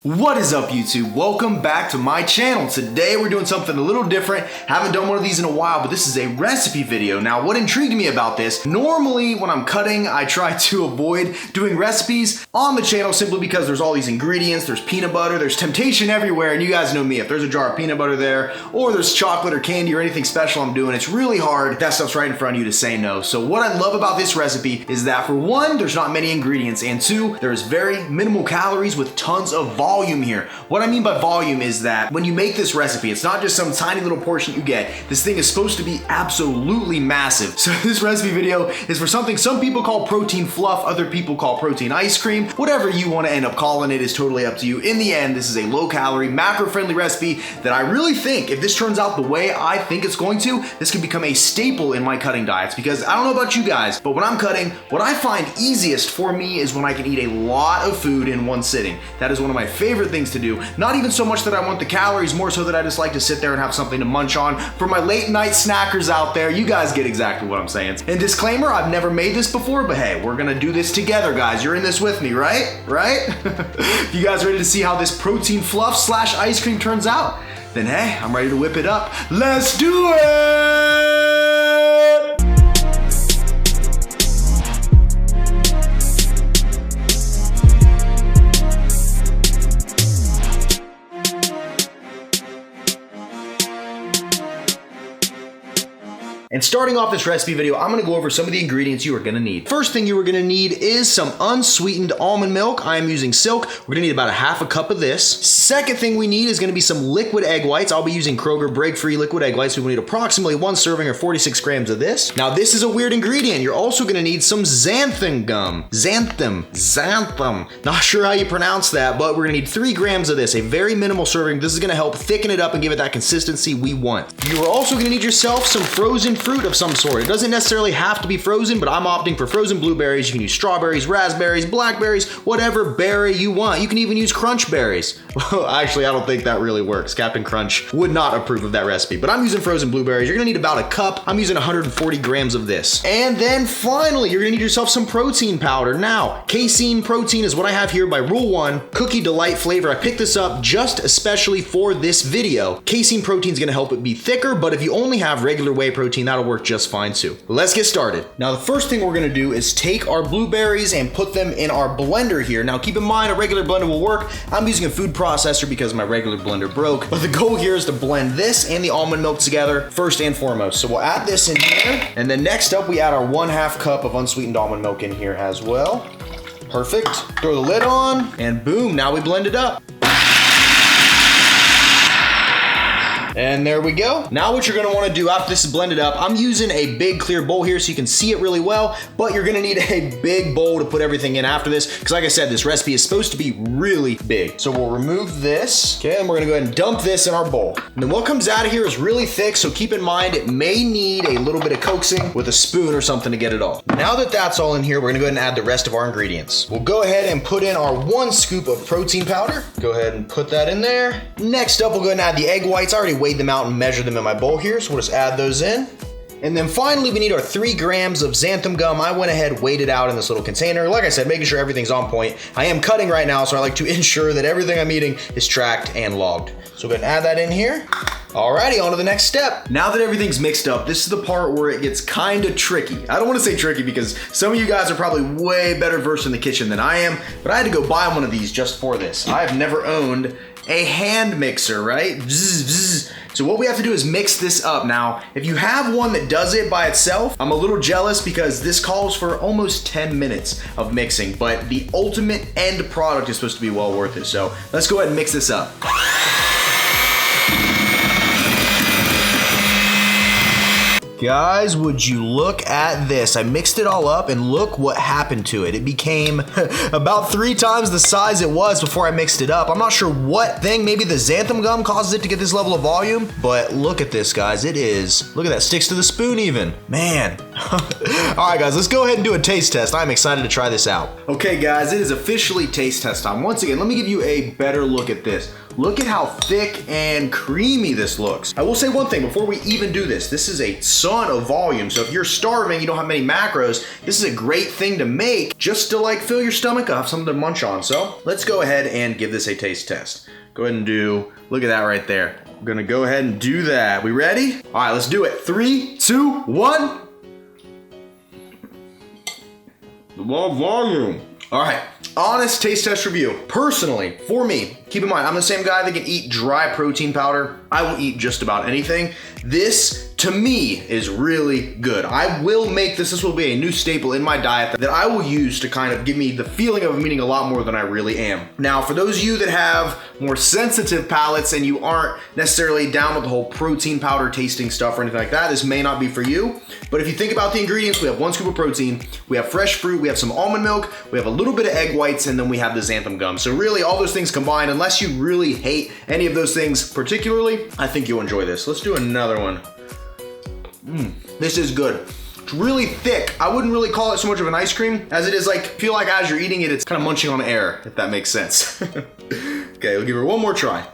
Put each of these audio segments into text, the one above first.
What is up, YouTube? Welcome back to my channel. Today we're doing something a little different. Haven't done one of these in a while, but this is a recipe video. Now, what intrigued me about this, normally when I'm cutting, I try to avoid doing recipes on the channel simply because there's all these ingredients, there's peanut butter, there's temptation everywhere, and you guys know me. If there's a jar of peanut butter there, or there's chocolate or candy or anything special I'm doing, it's really hard. That stuff's right in front of you to say no. So what I love about this recipe is that, for one, there's not many ingredients, and two, there's very minimal calories with tons of volume here. What I mean by volume is that when you make this recipe, it's not just some tiny little portion you get. This thing is supposed to be absolutely massive. So this recipe video is for something some people call protein fluff, other people call protein ice cream. Whatever you want to end up calling it is totally up to you. In the end, this is a low-calorie, macro-friendly recipe that I really think, if this turns out the way I think it's going to, this could become a staple in my cutting diets. Because I don't know about you guys, but when I'm cutting, what I find easiest for me is when I can eat a lot of food in one sitting. That is one of my favorite things to do. Not even so much that I want the calories, more so that I just like to sit there and have something to munch on. For my late night snackers out there, you guys get exactly what I'm saying. And disclaimer, I've never made this before, but hey, we're gonna do this together, guys. You're in this with me, right? If you guys are ready to see how this protein fluff / ice cream turns out, then hey, I'm ready to whip it up. Let's do it! And starting off this recipe video, I'm gonna go over some of the ingredients you are gonna need. First thing you are gonna need is some unsweetened almond milk. I am using Silk. We're gonna need about a half a cup of this. Second thing we need is gonna be some liquid egg whites. I'll be using Kroger break-free liquid egg whites. So we need approximately 1 serving or 46 grams of this. Now this is a weird ingredient. You're also gonna need some xanthan gum. Xanthan. Not sure how you pronounce that, but we're gonna need 3 grams of this, a very minimal serving. This is gonna help thicken it up and give it that consistency we want. You are also gonna need yourself some frozen fruit of some sort. It doesn't necessarily have to be frozen, but I'm opting for frozen blueberries. You can use strawberries, raspberries, blackberries, whatever berry you want. You can even use crunch berries. Well, actually, I don't think that really works. Captain Crunch would not approve of that recipe, but I'm using frozen blueberries. You're gonna need about a cup. I'm using 140 grams of this. And then finally, you're gonna need yourself some protein powder. Now, casein protein is what I have here by Rule 1, Cookie Delight flavor. I picked this up just especially for this video. Casein protein is gonna help it be thicker, but if you only have regular whey protein, that'll work just fine too. Let's get started. Now, the first thing we're gonna do is take our blueberries and put them in our blender here. Now, keep in mind, a regular blender will work. I'm using a food processor because my regular blender broke, but the goal here is to blend this and the almond milk together first and foremost. So we'll add this in here, and then next up, we add our 1/2 cup of unsweetened almond milk in here as well. Perfect. Throw the lid on, and boom, now we blend it up. And there we go. Now what you're gonna wanna do after this is blended up, I'm using a big clear bowl here so you can see it really well, but you're gonna need a big bowl to put everything in after this, because like I said, this recipe is supposed to be really big. So we'll remove this, okay, and we're gonna go ahead and dump this in our bowl. And then what comes out of here is really thick, so keep in mind it may need a little bit of coaxing with a spoon or something to get it all. Now that that's all in here, we're gonna go ahead and add the rest of our ingredients. We'll go ahead and put in our 1 scoop of protein powder. Go ahead and put that in there. Next up, we'll go ahead and add the egg whites. I already weighed them out and measure them in my bowl here, so we'll just add those in. And then finally, we need our 3 grams of xanthan gum. I went ahead, weighed it out in this little container. Like I said, making sure everything's on point. I am cutting right now, so I like to ensure that everything I'm eating is tracked and logged. So go ahead and add that in here. Alrighty, on to the next step. Now that everything's mixed up, this is the part where it gets kind of tricky. I don't want to say tricky because some of you guys are probably way better versed in the kitchen than I am, but I had to go buy one of these just for this. I've never owned a hand mixer, right? Bzz, bzz. So what we have to do is mix this up. Now, if you have one that does it by itself, I'm a little jealous because this calls for almost 10 minutes of mixing, but the ultimate end product is supposed to be well worth it. So let's go ahead and mix this up. Guys, would you look at this? I mixed it all up and look what happened to it. It became about 3 times the size it was before I mixed it up. I'm not sure what thing, maybe the xanthan gum causes it to get this level of volume, but look at this, guys. It is, look at that, sticks to the spoon even. Man. All right, guys, let's go ahead and do a taste test. I'm excited to try this out. Okay, guys, it is officially taste test time. Once again, let me give you a better look at this. Look at how thick and creamy this looks. I will say one thing before we even do this. This is a so ton of volume. So if you're starving, you don't have many macros, this is a great thing to make just to like fill your stomach up, something to munch on. So let's go ahead and give this a taste test. Go ahead and look at that right there. I'm gonna go ahead and do that. We ready? All right, let's do it. 3, 2, 1. A lot of volume. All right, honest taste test review. Personally, for me, keep in mind, I'm the same guy that can eat dry protein powder. I will eat just about anything. This, to me, is really good. I will make this. This will be a new staple in my diet that I will use to kind of give me the feeling of eating a lot more than I really am. Now, for those of you that have more sensitive palates and you aren't necessarily down with the whole protein powder tasting stuff or anything like that, this may not be for you. But if you think about the ingredients, we have 1 scoop of protein, we have fresh fruit, we have some almond milk, we have a little bit of egg whites, and then we have the xanthan gum. So really, all those things combined, unless you really hate any of those things particularly, I think you'll enjoy this. Let's do another one. This is good. It's really thick. I wouldn't really call it so much of an ice cream as it is like, feel like as you're eating it, it's kind of munching on air, if that makes sense. Okay, we'll give her one more try.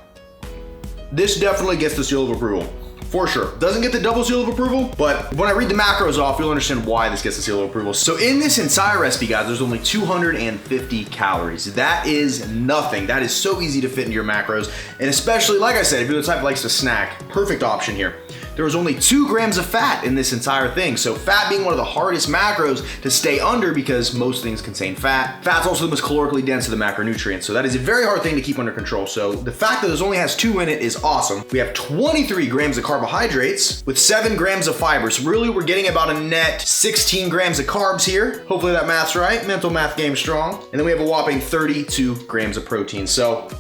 This definitely gets the seal of approval. For sure. Doesn't get the double seal of approval, but when I read the macros off, you'll understand why this gets the seal of approval. So in this entire recipe, guys, there's only 250 calories. That is nothing. That is so easy to fit into your macros. And especially, like I said, if you're the type that likes to snack, perfect option here. There was only 2 grams of fat in this entire thing. So fat being one of the hardest macros to stay under because most things contain fat. Fat's also the most calorically dense of the macronutrients. So that is a very hard thing to keep under control. So the fact that this only has 2 in it is awesome. We have 23 grams of carbohydrates with 7 grams of fiber. So really we're getting about a net 16 grams of carbs here. Hopefully that math's right. Mental math game strong. And then we have a whopping 32 grams of protein. So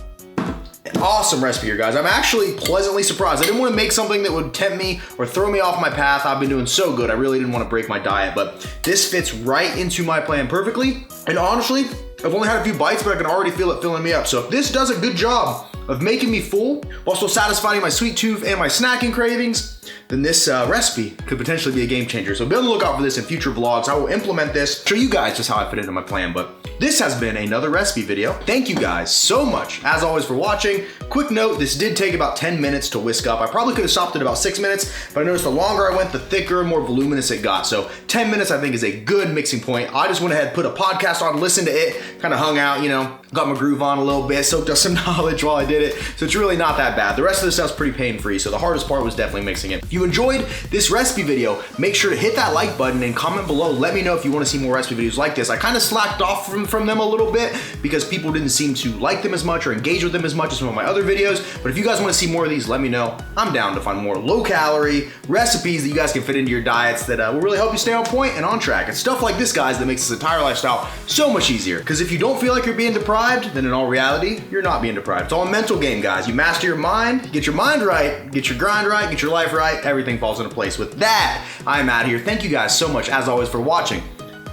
awesome recipe here, guys. I'm actually pleasantly surprised. I didn't want to make something that would tempt me or throw me off my path. I've been doing so good. I really didn't want to break my diet, but this fits right into my plan perfectly. And honestly, I've only had a few bites, but I can already feel it filling me up. So if this does a good job of making me full while still satisfying my sweet tooth and my snacking cravings, then this recipe could potentially be a game changer. So be on the lookout for this in future vlogs. I will implement this, show you guys just how I fit into my plan. But this has been another recipe video. Thank you guys so much, as always, for watching. Quick note, this did take about 10 minutes to whisk up. I probably could have stopped at about 6 minutes, but I noticed the longer I went, the thicker and more voluminous it got. So 10 minutes, I think, is a good mixing point. I just went ahead, put a podcast on, listened to it, kind of hung out, you know, got my groove on a little bit, soaked up some knowledge while I did it. So it's really not that bad. The rest of this stuff's pretty pain-free, so the hardest part was definitely mixing it. If you enjoyed this recipe video, make sure to hit that like button and comment below. Let me know if you want to see more recipe videos like this. I kind of slacked off from them a little bit because people didn't seem to like them as much or engage with them as much as some of my other videos. But if you guys want to see more of these, let me know. I'm down to find more low-calorie recipes that you guys can fit into your diets that will really help you stay on point and on track. It's stuff like this, guys, that makes this entire lifestyle so much easier. Because if you don't feel like you're being deprived, then in all reality, you're not being deprived. It's all a mental game, guys. You master your mind, get your mind right, get your grind right, get your life right, everything falls into place. With that, I'm out of here. Thank you guys so much, as always, for watching.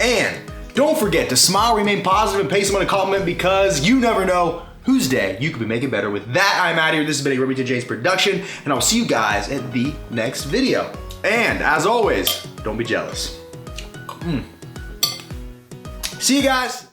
And don't forget to smile, remain positive, and pay someone a compliment because you never know whose day you could be making better. With that, I'm out of here. This has been a Remington James production, and I'll see you guys at the next video. And as always, don't be jealous. See you guys.